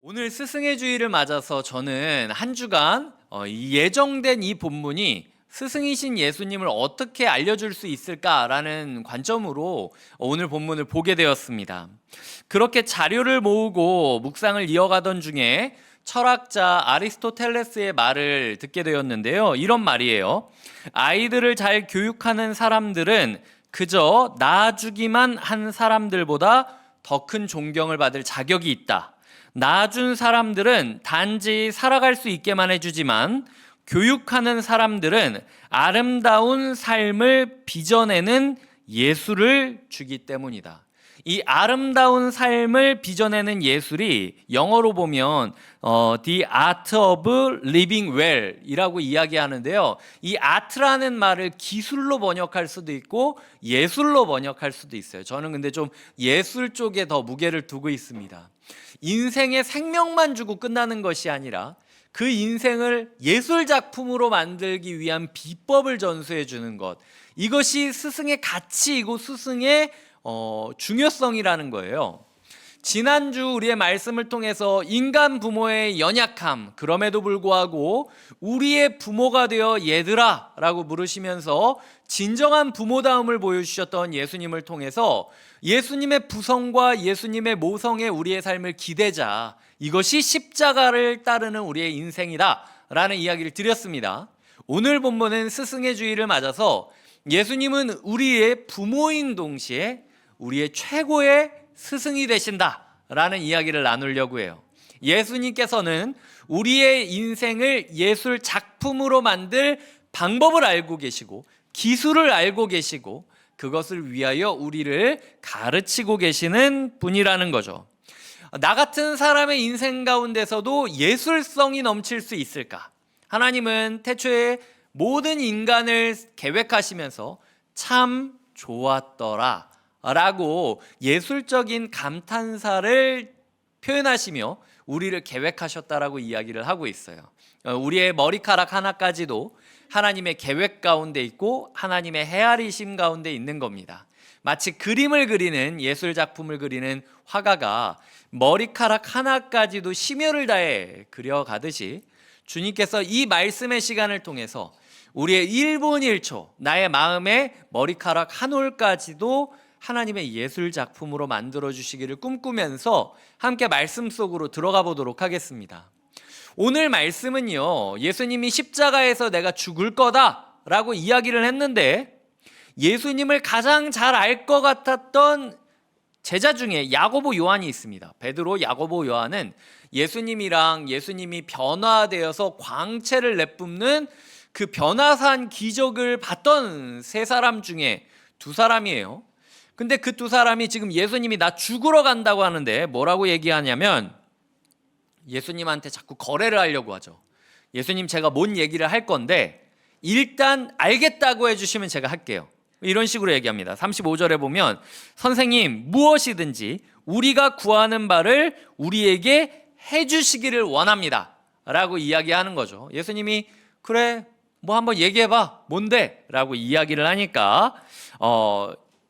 오늘 스승의 주일을 맞아서 저는 한 주간 이 예정된 이 본문이 스승이신 예수님을 어떻게 알려줄 수 있을까라는 관점으로 오늘 본문을 보게 되었습니다. 그렇게 자료를 모으고 묵상을 이어가던 중에 철학자 아리스토텔레스의 말을 듣게 되었는데요. 이런 말이에요. 아이들을 잘 교육하는 사람들은 그저 낳아주기만 한 사람들보다 더 큰 존경을 받을 자격이 있다. 낳아준 사람들은 단지 살아갈 수 있게만 해주지만 교육하는 사람들은 아름다운 삶을 빚어내는 예술을 주기 때문이다. 이 아름다운 삶을 빚어내는 예술이 영어로 보면 The Art of Living Well 이라고 이야기하는데요. 이 아트라는 말을 기술로 번역할 수도 있고 예술로 번역할 수도 있어요. 저는 근데 좀 예술 쪽에 더 무게를 두고 있습니다. 인생의 생명만 주고 끝나는 것이 아니라 그 인생을 예술 작품으로 만들기 위한 비법을 전수해 주는 것, 이것이 스승의 가치이고 스승의 중요성이라는 거예요. 지난주 우리의 말씀을 통해서 인간 부모의 연약함, 그럼에도 불구하고 우리의 부모가 되어 얘들아 라고 부르시면서 진정한 부모다움을 보여주셨던 예수님을 통해서 예수님의 부성과 예수님의 모성에 우리의 삶을 기대자, 이것이 십자가를 따르는 우리의 인생이다 라는 이야기를 드렸습니다. 오늘 본문은 스승의 주일을 맞아서 예수님은 우리의 부모인 동시에 우리의 최고의 스승이 되신다라는 이야기를 나누려고 해요. 예수님께서는 우리의 인생을 예술 작품으로 만들 방법을 알고 계시고 기술을 알고 계시고 그것을 위하여 우리를 가르치고 계시는 분이라는 거죠. 나 같은 사람의 인생 가운데서도 예술성이 넘칠 수 있을까? 하나님은 태초에 모든 인간을 계획하시면서 참 좋았더라 라고 예술적인 감탄사를 표현하시며 우리를 계획하셨다라고 이야기를 하고 있어요. 우리의 머리카락 하나까지도 하나님의 계획 가운데 있고 하나님의 헤아리심 가운데 있는 겁니다. 마치 그림을 그리는 예술 작품을 그리는 화가가 머리카락 하나까지도 심혈을 다해 그려가듯이 주님께서 이 말씀의 시간을 통해서 우리의 1분 1초, 나의 마음의 머리카락 한 올까지도 하나님의 예술 작품으로 만들어 주시기를 꿈꾸면서 함께 말씀 속으로 들어가 보도록 하겠습니다. 오늘 말씀은요, 예수님이 십자가에서 내가 죽을 거다라고 이야기를 했는데 예수님을 가장 잘 알 것 같았던 제자 중에 야고보 요한이 있습니다. 베드로, 야고보, 요한은 예수님이랑 예수님이 변화되어서 광채를 내뿜는 그 변화산 기적을 봤던 세 사람 중에 두 사람이에요. 근데 그 두 사람이 지금 예수님이 나 죽으러 간다고 하는데 뭐라고 얘기하냐면 예수님한테 자꾸 거래를 하려고 하죠. 예수님, 제가 뭔 얘기를 할 건데 일단 알겠다고 해주시면 제가 할게요. 이런 식으로 얘기합니다. 35절에 보면 선생님, 무엇이든지 우리가 구하는 바를 우리에게 해주시기를 원합니다 라고 이야기하는 거죠. 예수님이 그래 뭐 한번 얘기해봐, 뭔데? 라고 이야기를 하니까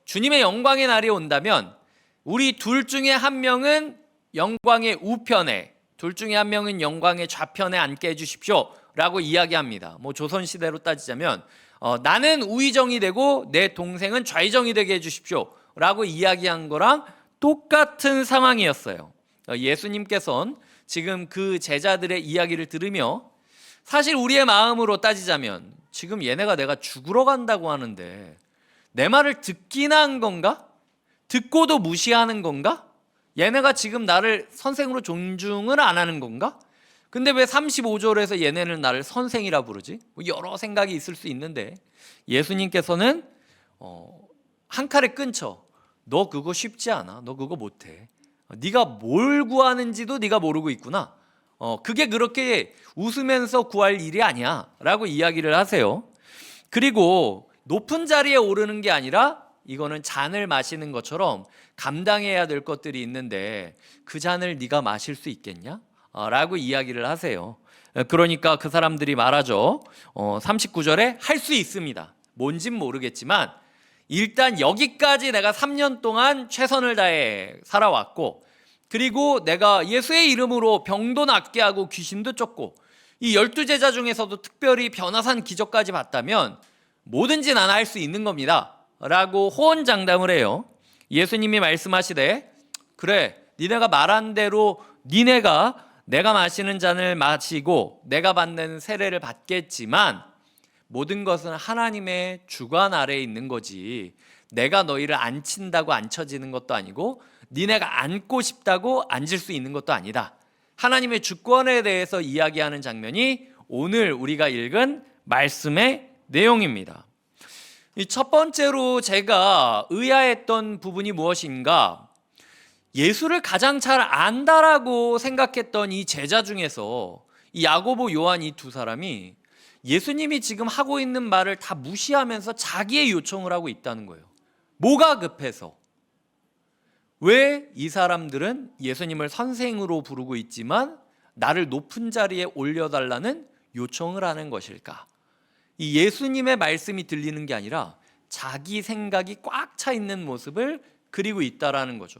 주님의 영광의 날이 온다면 우리 둘 중에 한 명은 영광의 우편에, 둘 중에 한 명은 영광의 좌편에 앉게 해주십시오 라고 이야기합니다. 뭐 조선시대로 따지자면 나는 우의정이 되고 내 동생은 좌의정이 되게 해주십시오 라고 이야기한 거랑 똑같은 상황이었어요. 예수님께서는 지금 그 제자들의 이야기를 들으며 사실 우리의 마음으로 따지자면 지금 얘네가 내가 죽으러 간다고 하는데 내 말을 듣기나 한 건가? 듣고도 무시하는 건가? 얘네가 지금 나를 선생으로 존중을 안 하는 건가? 근데 왜 35절에서 얘네는 나를 선생이라 부르지? 여러 생각이 있을 수 있는데 예수님께서는 한 칼에 끊쳐. 너 그거 쉽지 않아. 너 그거 못해. 네가 뭘 구하는지도 네가 모르고 있구나. 그게 그렇게 웃으면서 구할 일이 아니야 라고 이야기를 하세요. 그리고 높은 자리에 오르는 게 아니라 이거는 잔을 마시는 것처럼 감당해야 될 것들이 있는데 그 잔을 네가 마실 수 있겠냐? 라고 이야기를 하세요. 그러니까 그 사람들이 말하죠. 39절에 할 수 있습니다. 뭔진 모르겠지만 일단 여기까지 내가 3년 동안 최선을 다해 살아왔고 그리고 내가 예수의 이름으로 병도 낫게 하고 귀신도 쫓고 이 12제자 중에서도 특별히 변화산 기적까지 봤다면 뭐든지 나는 할 수 있는 겁니다 라고 호언장담을 해요. 예수님이 말씀하시되 그래 니네가 말한 대로 니네가 내가 마시는 잔을 마시고 내가 받는 세례를 받겠지만 모든 것은 하나님의 주관 아래에 있는 거지 내가 너희를 앉힌다고 앉혀지는 것도 아니고 니네가 앉고 싶다고 앉을 수 있는 것도 아니다. 하나님의 주권에 대해서 이야기하는 장면이 오늘 우리가 읽은 말씀의 내용입니다. 이 첫 번째로 제가 의아했던 부분이 무엇인가? 예수를 가장 잘 안다라고 생각했던 이 제자 중에서 이 야고보, 요한 이 두 사람이 예수님이 지금 하고 있는 말을 다 무시하면서 자기의 요청을 하고 있다는 거예요. 뭐가 급해서? 왜 이 사람들은 예수님을 선생으로 부르고 있지만 나를 높은 자리에 올려달라는 요청을 하는 것일까? 이 예수님의 말씀이 들리는 게 아니라 자기 생각이 꽉 차 있는 모습을 그리고 있다라는 거죠.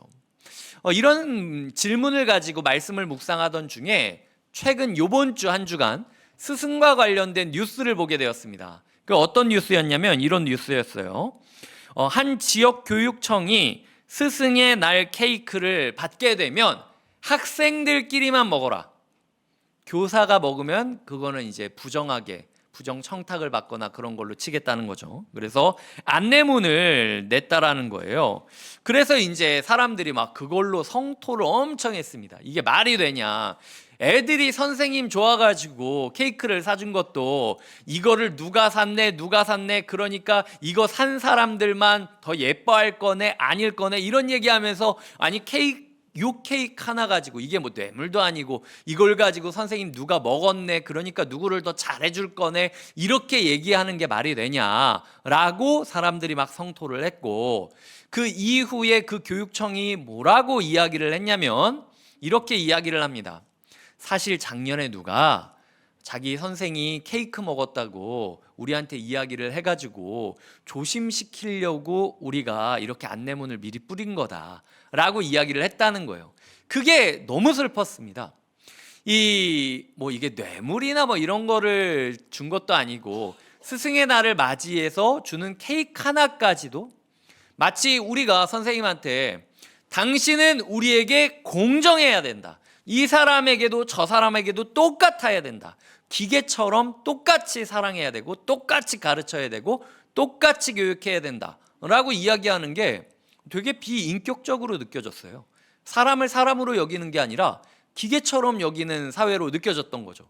이런 질문을 가지고 말씀을 묵상하던 중에 최근 요번 주 한 주간 스승과 관련된 뉴스를 보게 되었습니다. 그 어떤 뉴스였냐면 이런 뉴스였어요. 한 지역 교육청이 스승의 날 케이크를 받게 되면 학생들끼리만 먹어라. 교사가 먹으면 그거는 이제 부정하게 부정 청탁을 받거나 그런 걸로 치겠다는 거죠. 그래서 안내문을 냈다라는 거예요. 그래서 이제 사람들이 막 그걸로 성토를 엄청 했습니다. 이게 말이 되냐? 애들이 선생님 좋아가지고 케이크를 사준 것도 이거를 누가 샀네 그러니까 이거 산 사람들만 더 예뻐할 거네 아닐 거네 이런 얘기하면서 아니 요 케이크 하나 가지고 이게 뭐 뇌물도 아니고 이걸 가지고 선생님 누가 먹었네 그러니까 누구를 더 잘해줄 거네 이렇게 얘기하는 게 말이 되냐라고 사람들이 막 성토를 했고 그 이후에 그 교육청이 뭐라고 이야기를 했냐면 이렇게 이야기를 합니다. 사실 작년에 누가 자기 선생이 케이크 먹었다고 우리한테 이야기를 해가지고 조심시키려고 우리가 이렇게 안내문을 미리 뿌린 거다라고 이야기를 했다는 거예요. 그게 너무 슬펐습니다. 이게 뇌물이나 뭐 이런 거를 준 것도 아니고 스승의 날을 맞이해서 주는 케이크 하나까지도 마치 우리가 선생님한테 당신은 우리에게 공정해야 된다. 이 사람에게도 저 사람에게도 똑같아야 된다. 기계처럼 똑같이 사랑해야 되고 똑같이 가르쳐야 되고 똑같이 교육해야 된다 라고 이야기하는 게 되게 비인격적으로 느껴졌어요. 사람을 사람으로 여기는 게 아니라 기계처럼 여기는 사회로 느껴졌던 거죠.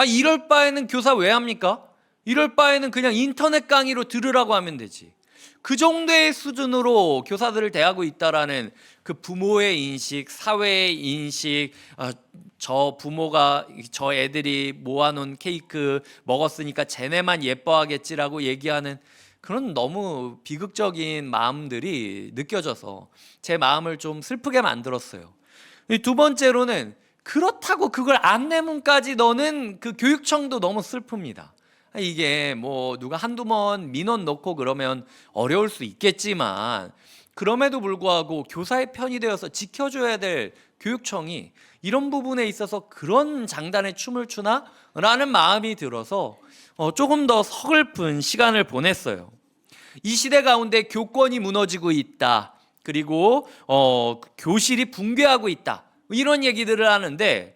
이럴 바에는 교사 왜 합니까? 이럴 바에는 그냥 인터넷 강의로 들으라고 하면 되지. 그 정도의 수준으로 교사들을 대하고 있다라는 그 부모의 인식, 사회의 인식, 저 부모가 저 애들이 모아놓은 케이크 먹었으니까 쟤네만 예뻐하겠지라고 얘기하는 그런 너무 비극적인 마음들이 느껴져서 제 마음을 좀 슬프게 만들었어요. 두 번째로는 그렇다고 그걸 안내문까지 넣는 그 교육청도 너무 슬픕니다. 이게 뭐 누가 한두 번 민원 넣고 그러면 어려울 수 있겠지만 그럼에도 불구하고 교사의 편이 되어서 지켜줘야 될 교육청이 이런 부분에 있어서 그런 장단의 춤을 추나? 라는 마음이 들어서 조금 더 서글픈 시간을 보냈어요. 이 시대 가운데 교권이 무너지고 있다. 그리고 교실이 붕괴하고 있다. 이런 얘기들을 하는데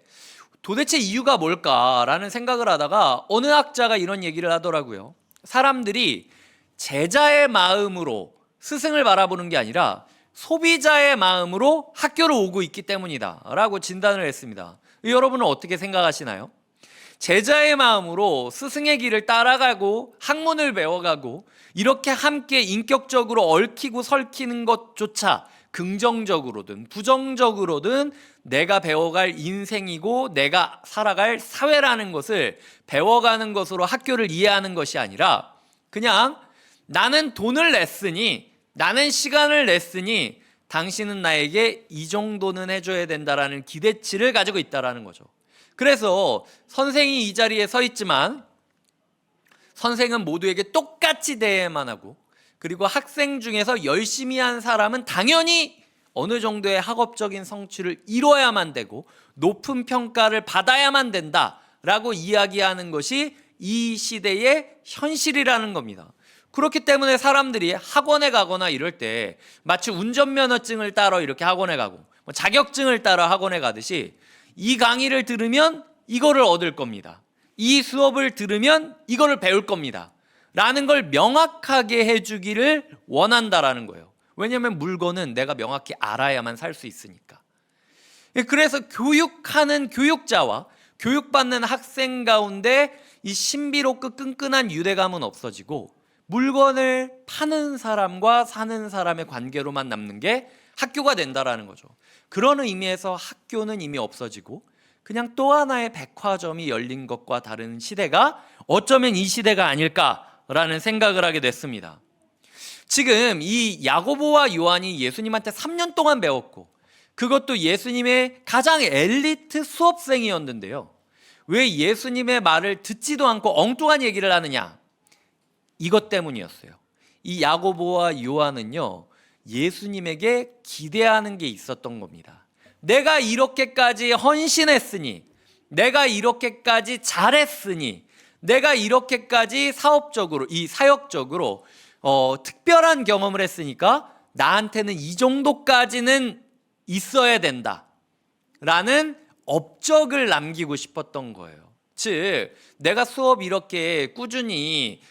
도대체 이유가 뭘까라는 생각을 하다가 어느 학자가 이런 얘기를 하더라고요. 사람들이 제자의 마음으로 스승을 바라보는 게 아니라 소비자의 마음으로 학교를 오고 있기 때문이다 라고 진단을 했습니다. 여러분은 어떻게 생각하시나요? 제자의 마음으로 스승의 길을 따라가고 학문을 배워가고 이렇게 함께 인격적으로 얽히고 설키는 것조차 긍정적으로든 부정적으로든 내가 배워갈 인생이고 내가 살아갈 사회라는 것을 배워가는 것으로 학교를 이해하는 것이 아니라 그냥 나는 돈을 냈으니 나는 시간을 냈으니 당신은 나에게 이 정도는 해줘야 된다라는 기대치를 가지고 있다라는 거죠. 그래서 선생이 이 자리에 서 있지만 선생은 모두에게 똑같이 대해야만 하고 그리고 학생 중에서 열심히 한 사람은 당연히 어느 정도의 학업적인 성취를 이뤄야만 되고 높은 평가를 받아야만 된다라고 이야기하는 것이 이 시대의 현실이라는 겁니다. 그렇기 때문에 사람들이 학원에 가거나 이럴 때 마치 운전면허증을 따러 이렇게 학원에 가고 자격증을 따러 학원에 가듯이 이 강의를 들으면 이거를 얻을 겁니다. 이 수업을 들으면 이거를 배울 겁니다. 라는 걸 명확하게 해주기를 원한다라는 거예요. 왜냐하면 물건은 내가 명확히 알아야만 살 수 있으니까. 그래서 교육하는 교육자와 교육받는 학생 가운데 이 신비롭고 끈끈한 유대감은 없어지고 물건을 파는 사람과 사는 사람의 관계로만 남는 게 학교가 된다라는 거죠. 그런 의미에서 학교는 이미 없어지고 그냥 또 하나의 백화점이 열린 것과 다른 시대가 어쩌면 이 시대가 아닐까라는 생각을 하게 됐습니다. 지금 이 야고보와 요한이 예수님한테 3년 동안 배웠고 그것도 예수님의 가장 엘리트 수업생이었는데요. 왜 예수님의 말을 듣지도 않고 엉뚱한 얘기를 하느냐? 이것 때문이었어요. 이 야고보와 요한은요, 예수님에게 기대하는 게 있었던 겁니다. 내가 이렇게까지 헌신했으니, 내가 이렇게까지 잘했으니, 내가 이렇게까지 사업적으로, 이 사역적으로 특별한 경험을 했으니까 나한테는 이 정도까지는 있어야 된다 라는 업적을 남기고 싶었던 거예요. 즉 내가 수업 이렇게 꾸준히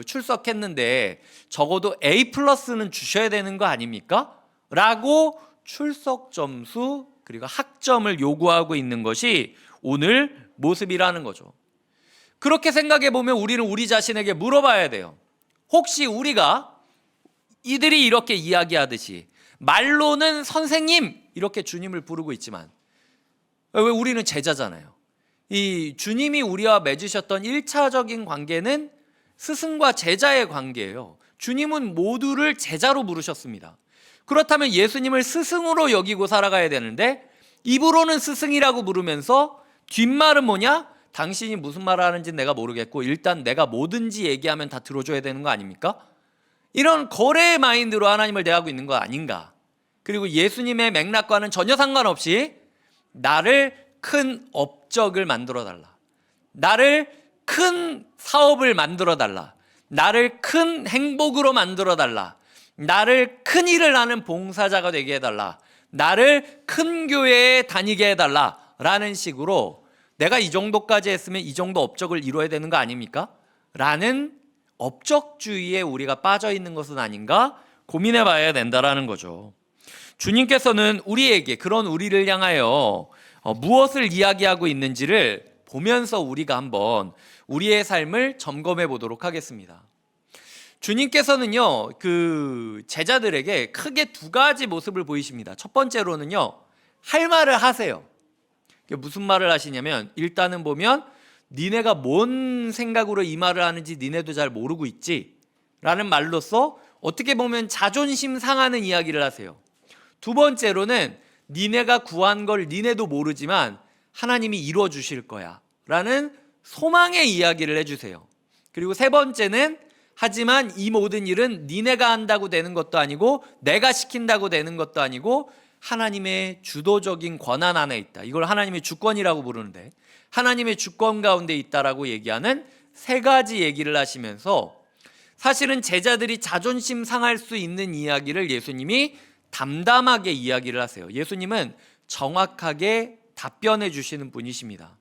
출석했는데 적어도 A+는 주셔야 되는 거 아닙니까? 라고 출석 점수 그리고 학점을 요구하고 있는 것이 오늘 모습이라는 거죠. 그렇게 생각해 보면 우리는 우리 자신에게 물어봐야 돼요. 혹시 우리가 이들이 이렇게 이야기하듯이 말로는 선생님 이렇게 주님을 부르고 있지만 왜 우리는 제자잖아요. 이 주님이 우리와 맺으셨던 1차적인 관계는 스승과 제자의 관계예요. 주님은 모두를 제자로 부르셨습니다. 그렇다면 예수님을 스승으로 여기고 살아가야 되는데 입으로는 스승이라고 부르면서 뒷말은 뭐냐? 당신이 무슨 말을 하는지 내가 모르겠고 일단 내가 뭐든지 얘기하면 다 들어줘야 되는 거 아닙니까? 이런 거래의 마인드로 하나님을 대하고 있는 거 아닌가? 그리고 예수님의 맥락과는 전혀 상관없이 나를 큰 업적을 만들어달라, 나를 큰 사업을 만들어달라, 나를 큰 행복으로 만들어달라, 나를 큰 일을 하는 봉사자가 되게 해달라, 나를 큰 교회에 다니게 해달라 라는 식으로 내가 이 정도까지 했으면 이 정도 업적을 이루어야 되는 거 아닙니까? 라는 업적주의에 우리가 빠져 있는 것은 아닌가 고민해 봐야 된다라는 거죠. 주님께서는 우리에게 그런 우리를 향하여 무엇을 이야기하고 있는지를 보면서 우리가 한번 우리의 삶을 점검해 보도록 하겠습니다. 주님께서는요, 그 제자들에게 크게 두 가지 모습을 보이십니다. 첫 번째로는요, 할 말을 하세요. 무슨 말을 하시냐면 일단은 보면 니네가 뭔 생각으로 이 말을 하는지 니네도 잘 모르고 있지 라는 말로써 어떻게 보면 자존심 상하는 이야기를 하세요. 두 번째로는 니네가 구한 걸 니네도 모르지만 하나님이 이루어 주실 거야 라는 소망의 이야기를 해주세요. 그리고 세 번째는 하지만 이 모든 일은 니네가 한다고 되는 것도 아니고 내가 시킨다고 되는 것도 아니고 하나님의 주도적인 권한 안에 있다. 이걸 하나님의 주권이라고 부르는데 하나님의 주권 가운데 있다라고 얘기하는 세 가지 얘기를 하시면서 사실은 제자들이 자존심 상할 수 있는 이야기를 예수님이 담담하게 이야기를 하세요. 예수님은 정확하게 답변해 주시는 분이십니다.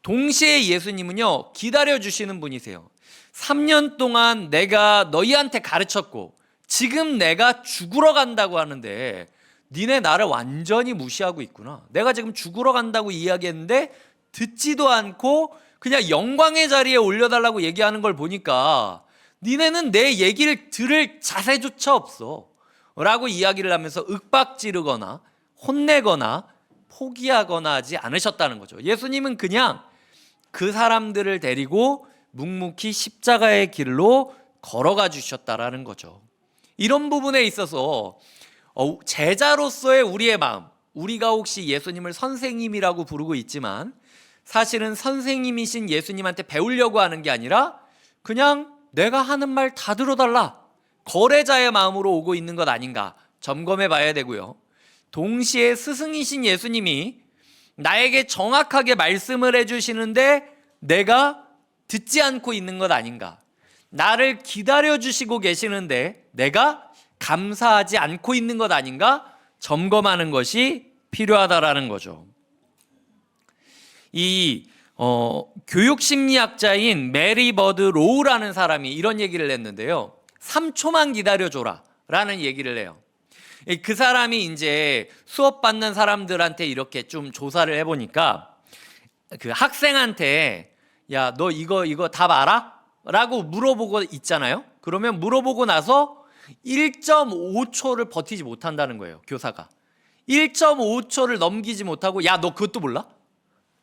동시에 예수님은요, 기다려 주시는 분이세요. 3년 동안 내가 너희한테 가르쳤고 지금 내가 죽으러 간다고 하는데 니네 나를 완전히 무시하고 있구나. 내가 지금 죽으러 간다고 이야기했는데 듣지도 않고 그냥 영광의 자리에 올려달라고 얘기하는 걸 보니까 니네는 내 얘기를 들을 자세조차 없어 라고 이야기를 하면서 윽박지르거나 혼내거나 포기하거나 하지 않으셨다는 거죠. 예수님은 그냥 그 사람들을 데리고 묵묵히 십자가의 길로 걸어가 주셨다라는 거죠. 이런 부분에 있어서 제자로서의 우리의 마음, 우리가 혹시 예수님을 선생님이라고 부르고 있지만 사실은 선생님이신 예수님한테 배우려고 하는 게 아니라 그냥 내가 하는 말 다 들어달라, 거래자의 마음으로 오고 있는 것 아닌가 점검해 봐야 되고요. 동시에 스승이신 예수님이 나에게 정확하게 말씀을 해주시는데 내가 듣지 않고 있는 것 아닌가? 나를 기다려주시고 계시는데 내가 감사하지 않고 있는 것 아닌가? 점검하는 것이 필요하다라는 거죠. 이 교육심리학자인 메리 버드 로우라는 사람이 이런 얘기를 했는데요. 3초만 기다려줘라 라는 얘기를 해요. 그 사람이 이제 수업 받는 사람들한테 이렇게 좀 조사를 해보니까 그 학생한테 야, 너 이거 답 알아? 라고 물어보고 있잖아요. 그러면 물어보고 나서 1.5초를 버티지 못한다는 거예요. 교사가 1.5초를 넘기지 못하고 야, 너 그것도 몰라?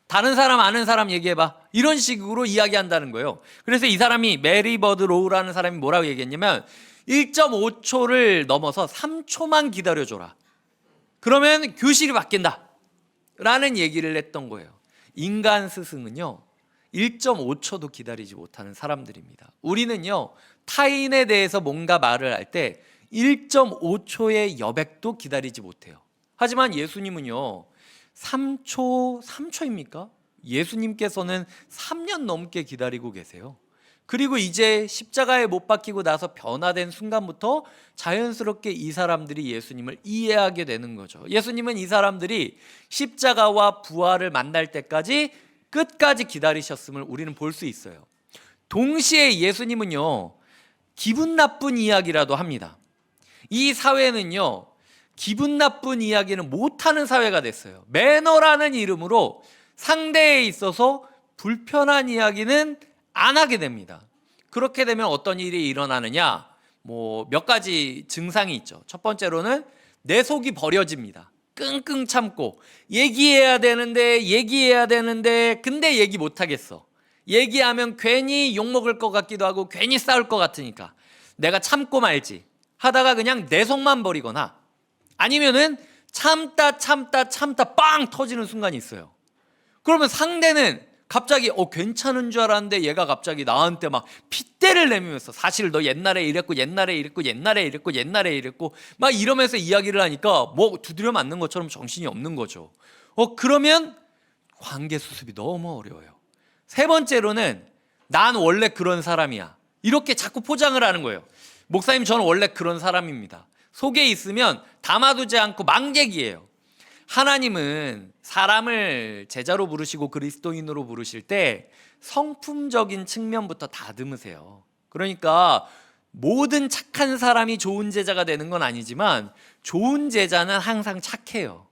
다른 사람 아는 사람 얘기해봐. 이런 식으로 이야기한다는 거예요. 그래서 이 사람이 메리 버드 로우라는 사람이 뭐라고 얘기했냐면 1.5초를 넘어서 3초만 기다려줘라. 그러면 교실이 바뀐다 라는 얘기를 했던 거예요. 인간 스승은요 1.5초도 기다리지 못하는 사람들입니다. 우리는요 타인에 대해서 뭔가 말을 할 때 1.5초의 여백도 기다리지 못해요. 하지만 예수님은요 3초입니까? 예수님께서는 3년 넘게 기다리고 계세요. 그리고 이제 십자가에 못 박히고 나서 변화된 순간부터 자연스럽게 이 사람들이 예수님을 이해하게 되는 거죠. 예수님은 이 사람들이 십자가와 부활을 만날 때까지 끝까지 기다리셨음을 우리는 볼 수 있어요. 동시에 예수님은요 기분 나쁜 이야기라도 합니다. 이 사회는요 기분 나쁜 이야기는 못하는 사회가 됐어요. 매너라는 이름으로 상대에 있어서 불편한 이야기는 안 하게 됩니다. 그렇게 되면 어떤 일이 일어나느냐? 몇 가지 증상이 있죠. 첫 번째로는 내 속이 버려집니다. 끙끙 참고 얘기해야 되는데 근데 얘기 못 하겠어. 얘기하면 괜히 욕먹을 것 같기도 하고 괜히 싸울 것 같으니까 내가 참고 말지 하다가 그냥 내 속만 버리거나 아니면은 참다 빵 터지는 순간이 있어요. 그러면 상대는 갑자기 괜찮은 줄 알았는데 얘가 갑자기 나한테 막 핏대를 내밀면서 사실 너 옛날에 이랬고 막 이러면서 이야기를 하니까 두드려 맞는 것처럼 정신이 없는 거죠. 그러면 관계 수습이 너무 어려워요. 세 번째로는 난 원래 그런 사람이야 이렇게 자꾸 포장을 하는 거예요. 목사님 저는 원래 그런 사람입니다. 속에 있으면 담아두지 않고 막 얘기해요. 하나님은 사람을 제자로 부르시고 그리스도인으로 부르실 때 성품적인 측면부터 다듬으세요. 그러니까 모든 착한 사람이 좋은 제자가 되는 건 아니지만 좋은 제자는 항상 착해요.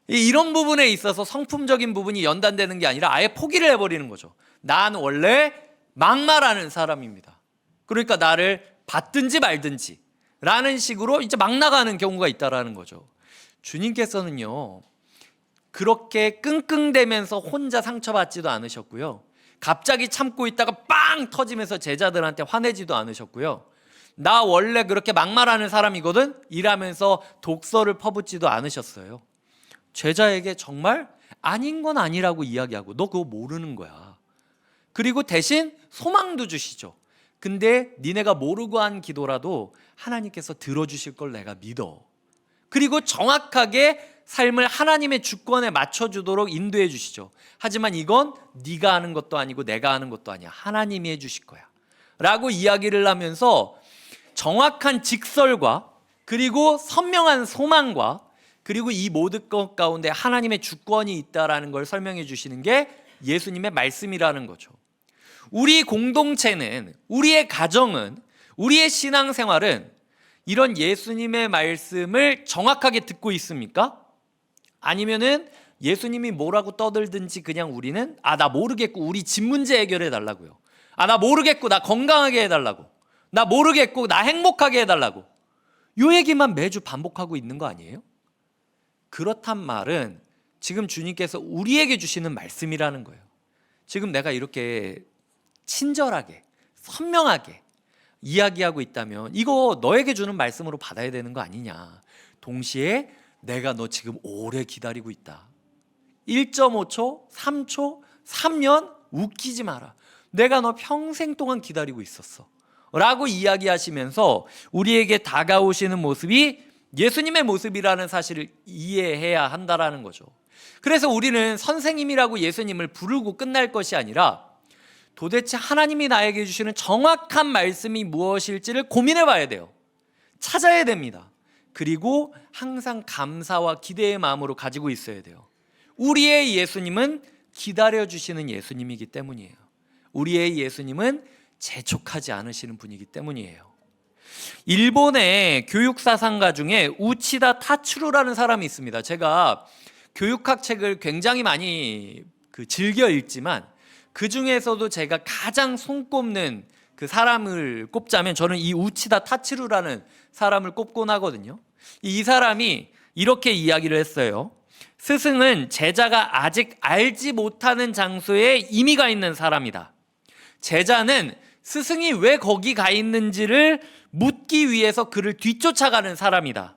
이런 부분에 있어서 성품적인 부분이 연단되는 게 아니라 아예 포기를 해버리는 거죠. 난 원래 막말하는 사람입니다. 그러니까 나를 받든지 말든지 라는 식으로 이제 막 나가는 경우가 있다라는 거죠. 주님께서는요 그렇게 끙끙대면서 혼자 상처받지도 않으셨고요, 갑자기 참고 있다가 빵 터지면서 제자들한테 화내지도 않으셨고요, 나 원래 그렇게 막말하는 사람이거든 이라면서 독설을 퍼붓지도 않으셨어요. 제자에게 정말 아닌 건 아니라고 이야기하고 너 그거 모르는 거야. 그리고 대신 소망도 주시죠. 근데 니네가 모르고 한 기도라도 하나님께서 들어주실 걸 내가 믿어. 그리고 정확하게 삶을 하나님의 주권에 맞춰주도록 인도해 주시죠. 하지만 이건 네가 하는 것도 아니고 내가 하는 것도 아니야. 하나님이 해주실 거야 라고 이야기를 하면서 정확한 직설과 그리고 선명한 소망과 그리고 이 모든 것 가운데 하나님의 주권이 있다라는 걸 설명해 주시는 게 예수님의 말씀이라는 거죠. 우리 공동체는, 우리의 가정은, 우리의 신앙생활은 이런 예수님의 말씀을 정확하게 듣고 있습니까? 아니면은 예수님이 뭐라고 떠들든지 그냥 우리는 나 모르겠고 우리 집 문제 해결해 달라고요. 나 모르겠고 나 건강하게 해달라고. 나 모르겠고 나 행복하게 해달라고. 요 얘기만 매주 반복하고 있는 거 아니에요? 그렇단 말은 지금 주님께서 우리에게 주시는 말씀이라는 거예요. 지금 내가 이렇게 친절하게 선명하게 이야기하고 있다면 이거 너에게 주는 말씀으로 받아야 되는 거 아니냐. 동시에 내가 너 지금 오래 기다리고 있다. 1.5초, 3초, 3년 웃기지 마라. 내가 너 평생 동안 기다리고 있었어 라고 이야기하시면서 우리에게 다가오시는 모습이 예수님의 모습이라는 사실을 이해해야 한다라는 거죠. 그래서 우리는 선생님이라고 예수님을 부르고 끝날 것이 아니라 도대체 하나님이 나에게 주시는 정확한 말씀이 무엇일지를 고민해 봐야 돼요. 찾아야 됩니다. 그리고 항상 감사와 기대의 마음으로 가지고 있어야 돼요. 우리의 예수님은 기다려주시는 예수님이기 때문이에요. 우리의 예수님은 재촉하지 않으시는 분이기 때문이에요. 일본의 교육사상가 중에 우치다 타츠루라는 사람이 있습니다. 제가 교육학 책을 굉장히 많이 즐겨 읽지만 그 중에서도 제가 가장 손꼽는 그 사람을 꼽자면 저는 이 우치다 타츠루라는 사람을 꼽곤 하거든요. 이 사람이 이렇게 이야기를 했어요. 스승은 제자가 아직 알지 못하는 장소에 이미 가 있는 사람이다. 제자는 스승이 왜 거기 가 있는지를 묻기 위해서 그를 뒤쫓아가는 사람이다.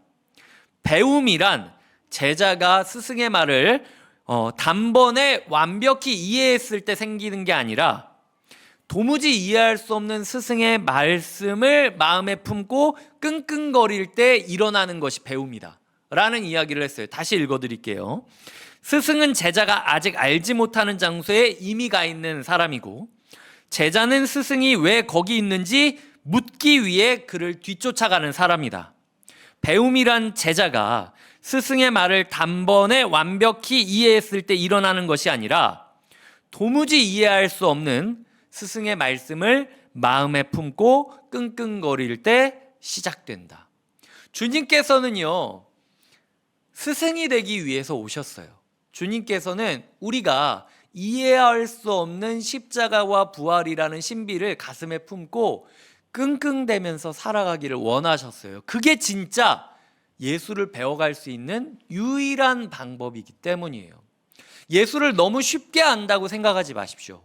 배움이란 제자가 스승의 말을 단번에 완벽히 이해했을 때 생기는 게 아니라 도무지 이해할 수 없는 스승의 말씀을 마음에 품고 끙끙거릴 때 일어나는 것이 배움이다 라는 이야기를 했어요. 다시 읽어드릴게요. 스승은 제자가 아직 알지 못하는 장소에 이미 가 있는 사람이고 제자는 스승이 왜 거기 있는지 묻기 위해 그를 뒤쫓아가는 사람이다. 배움이란 제자가 스승의 말을 단번에 완벽히 이해했을 때 일어나는 것이 아니라 도무지 이해할 수 없는 스승의 말씀을 마음에 품고 끙끙거릴 때 시작된다. 주님께서는요, 스승이 되기 위해서 오셨어요. 주님께서는 우리가 이해할 수 없는 십자가와 부활이라는 신비를 가슴에 품고 끙끙대면서 살아가기를 원하셨어요. 그게 진짜 예수를 배워갈 수 있는 유일한 방법이기 때문이에요. 예수를 너무 쉽게 안다고 생각하지 마십시오.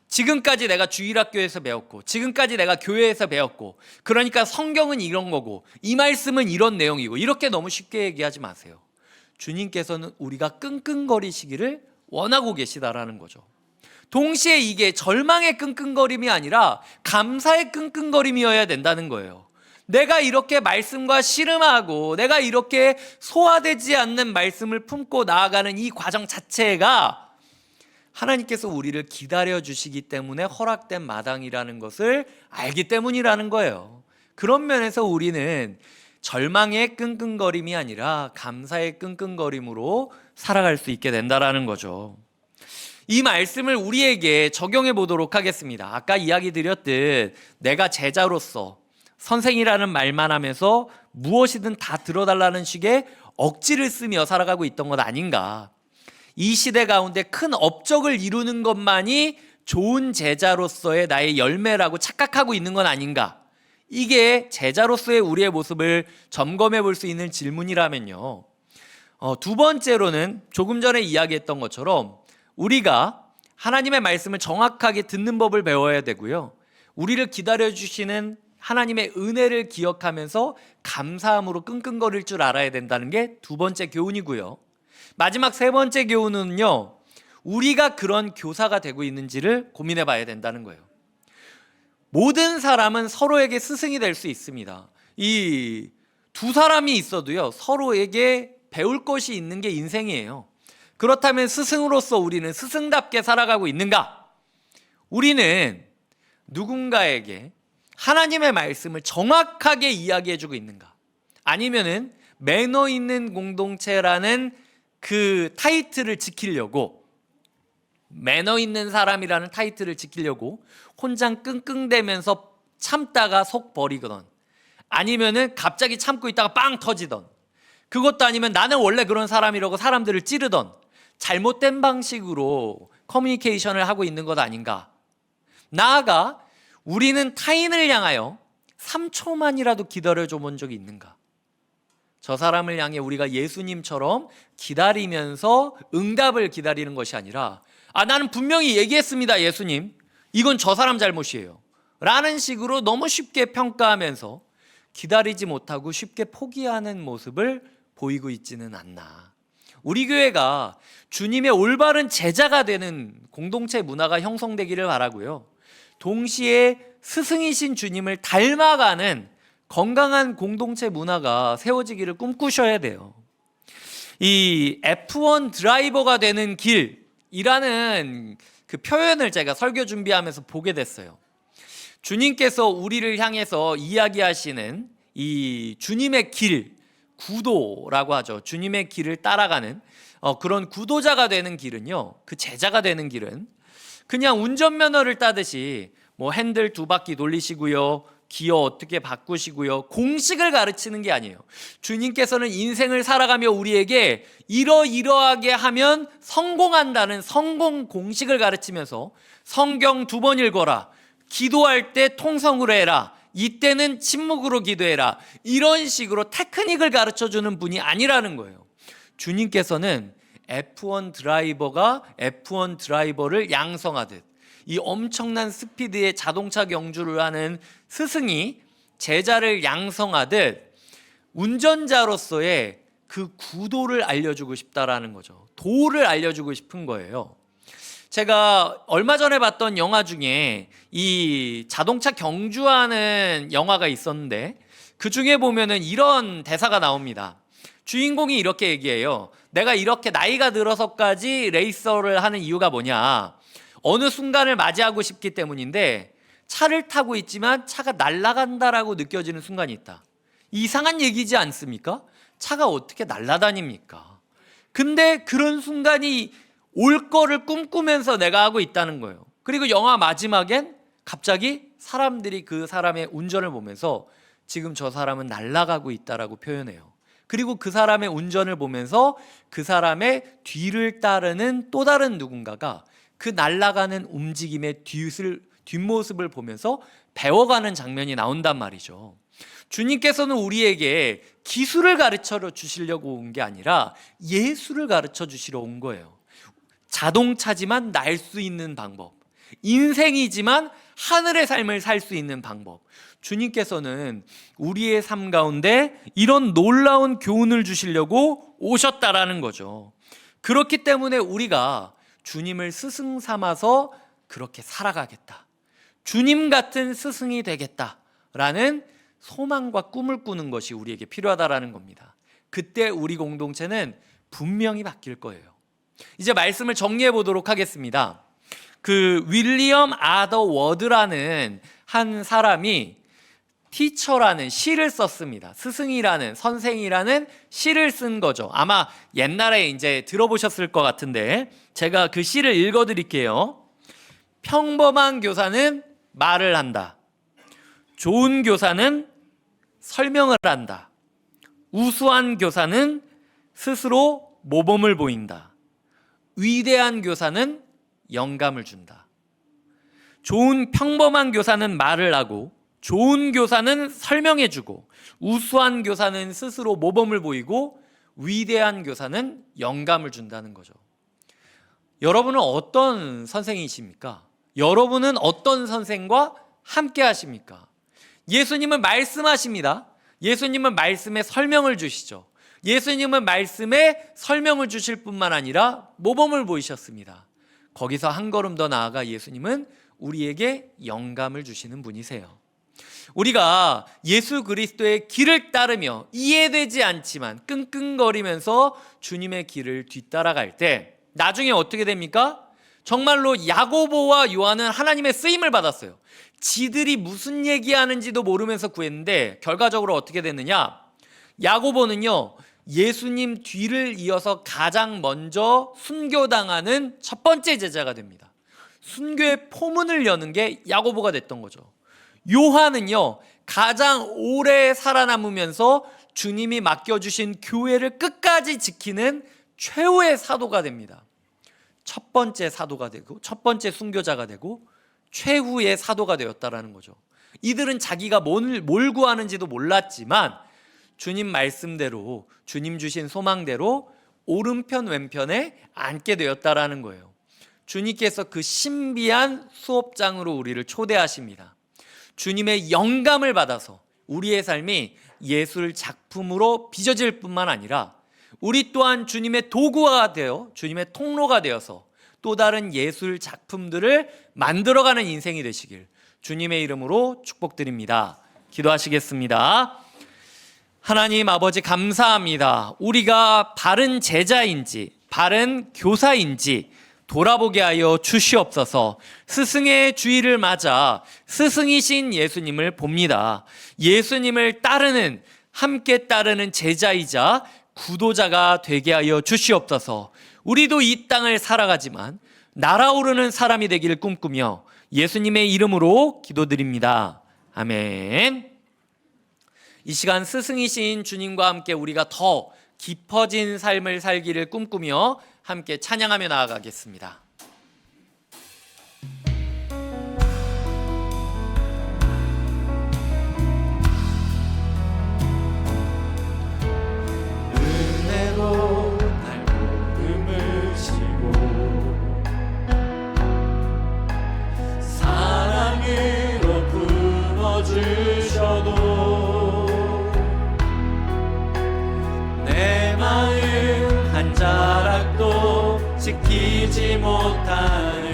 지금까지 내가 주일학교에서 배웠고 지금까지 내가 교회에서 배웠고 그러니까 성경은 이런 거고 이 말씀은 이런 내용이고 이렇게 너무 쉽게 얘기하지 마세요. 주님께서는 우리가 끙끙거리시기를 원하고 계시다라는 거죠. 동시에 이게 절망의 끙끙거림이 아니라 감사의 끙끙거림이어야 된다는 거예요. 내가 이렇게 말씀과 씨름하고 내가 이렇게 소화되지 않는 말씀을 품고 나아가는 이 과정 자체가 하나님께서 우리를 기다려 주시기 때문에 허락된 마당이라는 것을 알기 때문이라는 거예요. 그런 면에서 우리는 절망의 끙끙거림이 아니라 감사의 끙끙거림으로 살아갈 수 있게 된다라는 거죠. 이 말씀을 우리에게 적용해 보도록 하겠습니다. 아까 이야기 드렸듯 내가 제자로서 선생이라는 말만 하면서 무엇이든 다 들어달라는 식의 억지를 쓰며 살아가고 있던 것 아닌가. 이 시대 가운데 큰 업적을 이루는 것만이 좋은 제자로서의 나의 열매라고 착각하고 있는 건 아닌가. 이게 제자로서의 우리의 모습을 점검해 볼 수 있는 질문이라면요. 두 번째로는 조금 전에 이야기했던 것처럼 우리가 하나님의 말씀을 정확하게 듣는 법을 배워야 되고요. 우리를 기다려주시는 하나님의 은혜를 기억하면서 감사함으로 끙끙거릴 줄 알아야 된다는 게 두 번째 교훈이고요. 마지막 세 번째 교훈은요, 우리가 그런 교사가 되고 있는지를 고민해 봐야 된다는 거예요. 모든 사람은 서로에게 스승이 될 수 있습니다. 이 두 사람이 있어도요, 서로에게 배울 것이 있는 게 인생이에요. 그렇다면 스승으로서 우리는 스승답게 살아가고 있는가? 우리는 누군가에게 하나님의 말씀을 정확하게 이야기해주고 있는가? 아니면은 매너 있는 공동체라는 그 타이틀을 지키려고, 매너 있는 사람이라는 타이틀을 지키려고 혼자 끙끙대면서 참다가 속 버리거든, 아니면은 갑자기 참고 있다가 빵 터지던, 그것도 아니면 나는 원래 그런 사람이라고 사람들을 찌르던 잘못된 방식으로 커뮤니케이션을 하고 있는 것 아닌가? 나아가 우리는 타인을 향하여 3초만이라도 기다려줘 본 적이 있는가? 저 사람을 향해 우리가 예수님처럼 기다리면서 응답을 기다리는 것이 아니라, 나는 분명히 얘기했습니다, 예수님. 이건 저 사람 잘못이에요 라는 식으로 너무 쉽게 평가하면서 기다리지 못하고 쉽게 포기하는 모습을 보이고 있지는 않나. 우리 교회가 주님의 올바른 제자가 되는 공동체 문화가 형성되기를 바라고요. 동시에 스승이신 주님을 닮아가는 건강한 공동체 문화가 세워지기를 꿈꾸셔야 돼요. 이 F1 드라이버가 되는 길이라는 그 표현을 제가 설교 준비하면서 보게 됐어요. 주님께서 우리를 향해서 이야기하시는 이 주님의 길, 구도라고 하죠. 주님의 길을 따라가는 그런 구도자가 되는 길은요, 그 제자가 되는 길은 그냥 운전면허를 따듯이 뭐 핸들 2바퀴 돌리시고요, 기어 어떻게 바꾸시고요, 공식을 가르치는 게 아니에요. 주님께서는 인생을 살아가며 우리에게 이러이러하게 하면 성공한다는 성공 공식을 가르치면서 성경 2번 읽어라, 기도할 때 통성으로 해라, 이때는 침묵으로 기도해라, 이런 식으로 테크닉을 가르쳐주는 분이 아니라는 거예요. 주님께서는 F1 드라이버가 F1 드라이버를 양성하듯 이 엄청난 스피드의 자동차 경주를 하는 스승이 제자를 양성하듯 운전자로서의 그 구도를 알려주고 싶다라는 거죠. 도를 알려주고 싶은 거예요. 제가 얼마 전에 봤던 영화 중에 이 자동차 경주하는 영화가 있었는데 그 중에 보면은 이런 대사가 나옵니다. 주인공이 이렇게 얘기해요. 내가 이렇게 나이가 들어서까지 레이서를 하는 이유가 뭐냐, 어느 순간을 맞이하고 싶기 때문인데 차를 타고 있지만 차가 날아간다라고 느껴지는 순간이 있다. 이상한 얘기지 않습니까? 차가 어떻게 날아다닙니까? 근데 그런 순간이 올 거를 꿈꾸면서 내가 하고 있다는 거예요. 그리고 영화 마지막엔 갑자기 사람들이 그 사람의 운전을 보면서 지금 저 사람은 날아가고 있다라고 표현해요. 그리고 그 사람의 운전을 보면서 그 사람의 뒤를 따르는 또 다른 누군가가 그 날아가는 움직임의 뒷모습을 보면서 배워가는 장면이 나온단 말이죠. 주님께서는 우리에게 기술을 가르쳐 주시려고 온 게 아니라 예술을 가르쳐 주시러 온 거예요. 자동차지만 날 수 있는 방법, 인생이지만 하늘의 삶을 살 수 있는 방법. 주님께서는 우리의 삶 가운데 이런 놀라운 교훈을 주시려고 오셨다라는 거죠. 그렇기 때문에 우리가 주님을 스승 삼아서 그렇게 살아가겠다, 주님 같은 스승이 되겠다라는 소망과 꿈을 꾸는 것이 우리에게 필요하다라는 겁니다. 그때 우리 공동체는 분명히 바뀔 거예요. 이제 말씀을 정리해 보도록 하겠습니다. 그 윌리엄 아더 워드라는 한 사람이 티처라는 시를 썼습니다. 스승이라는, 선생이라는 시를 쓴 거죠. 아마 옛날에 이제 들어보셨을 것 같은데 제가 그 시를 읽어 드릴게요. 평범한 교사는 말을 한다. 좋은 교사는 설명을 한다. 우수한 교사는 스스로 모범을 보인다. 위대한 교사는 영감을 준다. 평범한 교사는 말을 하고, 좋은 교사는 설명해주고, 우수한 교사는 스스로 모범을 보이고, 위대한 교사는 영감을 준다는 거죠. 여러분은 어떤 선생이십니까? 여러분은 어떤 선생과 함께 하십니까? 예수님은 말씀하십니다. 예수님은 말씀에 설명을 주시죠. 예수님은 말씀에 설명을 주실 뿐만 아니라 모범을 보이셨습니다. 거기서 한 걸음 더 나아가 예수님은 우리에게 영감을 주시는 분이세요. 우리가 예수 그리스도의 길을 따르며 이해되지 않지만 끙끙거리면서 주님의 길을 뒤따라갈 때 나중에 어떻게 됩니까? 정말로 야고보와 요한은 하나님의 쓰임을 받았어요. 지들이 무슨 얘기하는지도 모르면서 구했는데 결과적으로 어떻게 됐느냐? 야고보는요, 예수님 뒤를 이어서 가장 먼저 순교당하는 첫 번째 제자가 됩니다. 순교의 포문을 여는 게 야고보가 됐던 거죠. 요한은요, 가장 오래 살아남으면서 주님이 맡겨주신 교회를 끝까지 지키는 최후의 사도가 됩니다. 첫 번째 사도가 되고, 첫 번째 순교자가 되고, 최후의 사도가 되었다라는 거죠. 이들은 자기가 뭘 구하는지도 몰랐지만 주님 말씀대로, 주님 주신 소망대로 오른편 왼편에 앉게 되었다라는 거예요. 주님께서 그 신비한 수업장으로 우리를 초대하십니다. 주님의 영감을 받아서 우리의 삶이 예술 작품으로 빚어질 뿐만 아니라 우리 또한 주님의 도구가 되어, 주님의 통로가 되어서 또 다른 예술 작품들을 만들어가는 인생이 되시길 주님의 이름으로 축복드립니다. 기도하시겠습니다. 하나님 아버지 감사합니다. 우리가 바른 제자인지 바른 교사인지 돌아보게 하여 주시옵소서. 스승의 주일을 맞아 스승이신 예수님을 봅니다. 예수님을 따르는, 함께 따르는 제자이자 구도자가 되게 하여 주시옵소서. 우리도 이 땅을 살아가지만 날아오르는 사람이 되기를 꿈꾸며 예수님의 이름으로 기도드립니다. 아멘. 이 시간 스승이신 주님과 함께 우리가 더 깊어진 삶을 살기를 꿈꾸며 함께 찬양하며 나아가겠습니다. 은혜로 날 보듬으시고 사랑으로 품어주셔도 내 마음 한 자락도 지키지 못하는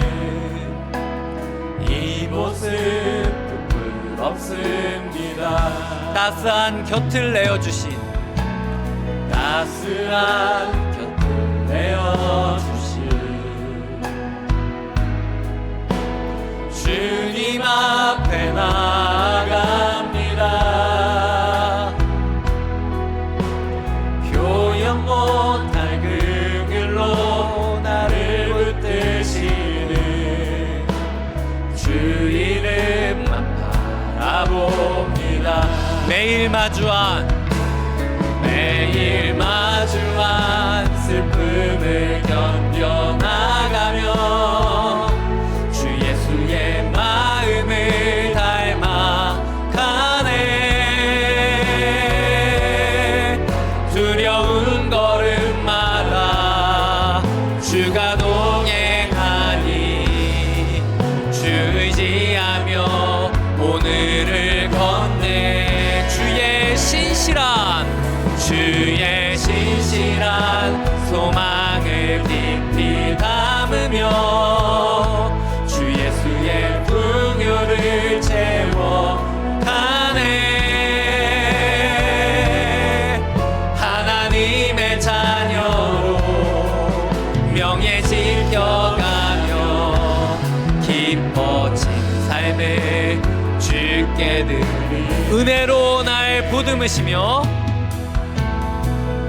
이 모습 부끄럽습니다. 따스한 곁을 내어주신 따스한 곁을 내어주신 주님 앞에 나아갑니다. 표현 못할 그 길로 나를 붙드시는 주 이름만 바라봅니다. 매일 마주한 슬픔을 견뎌나가며 주 예수의 마음을 닮아가네. 두려운 걸음마다 주가 동행하니 주 의지하며 오늘을 걷네. 주의 신실한 소망을 깊이 담으며 주 예수의 풍요를 채워가네. 하나님의 자녀로 명예 지켜가며 깊어진 삶을 주께 드리 은혜로 날 보듬으시며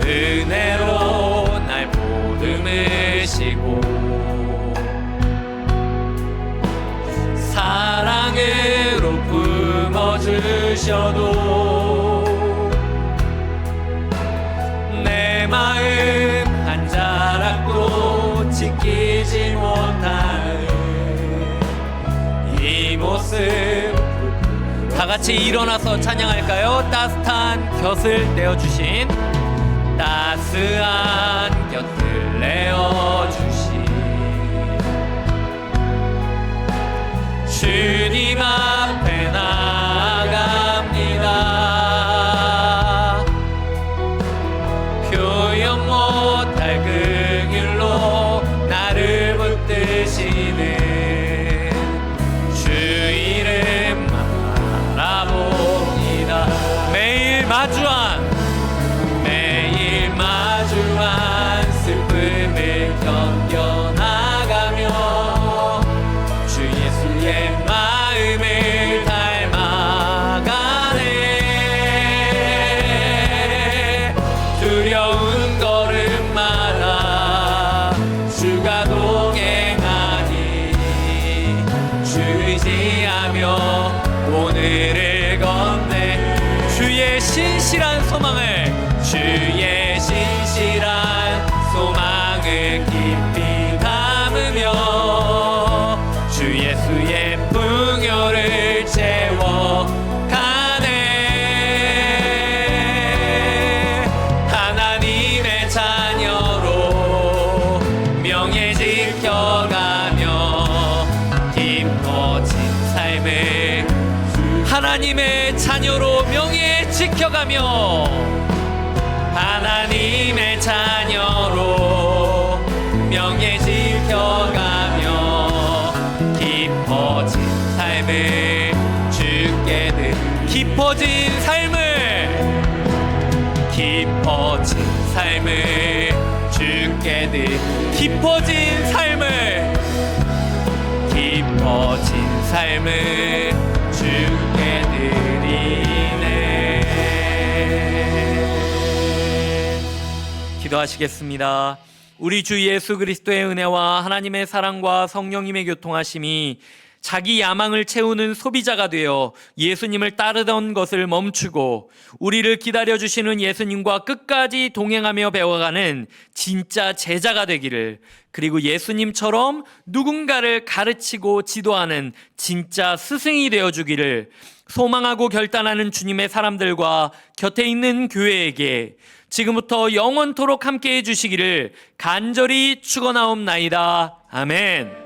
은혜로 날 보듬으시고 사랑으로 품어주셔도 내 마음 한 자락도 지키지 못하는 이 모습. 다 같이 일어나서 찬양할까요? 따뜻한 곁을 내어주신 따스한 곁을 내어주신 주님 앞에 나아갑니다. 표현 못할 그 길로 나를 붙드시는 주 이름만 바라봅니다. 매일 마주한 슬픔을 견뎌나가며 주 예수의 마음을 닮아가네. 두려운 걸음마다 주가 동행하니 주 의지하며 오늘을 걷네. 주의 신실한 소망을 깊이 담으며 주 예수의 풍요를 채워가네. 하나님의 자녀로 명예 지켜가며 깊어진 삶을 하나님의 자녀로 명예 지켜가며 하나님의 자녀로 명예 지켜가며 깊어진 삶을 주께 드리 깊어진 깊어진 삶을 주께 깊어진 삶을 깊어진 삶을 주께 드리네. 기도하시겠습니다. 우리 주 예수 그리스도의 은혜와 하나님의 사랑과 성령님의 교통하심이 자기 야망을 채우는 소비자가 되어 예수님을 따르던 것을 멈추고 우리를 기다려주시는 예수님과 끝까지 동행하며 배워가는 진짜 제자가 되기를, 그리고 예수님처럼 누군가를 가르치고 지도하는 진짜 스승이 되어주기를 소망하고 결단하는 주님의 사람들과 곁에 있는 교회에게 지금부터 영원토록 함께해 주시기를 간절히 축원하옵나이다. 아멘.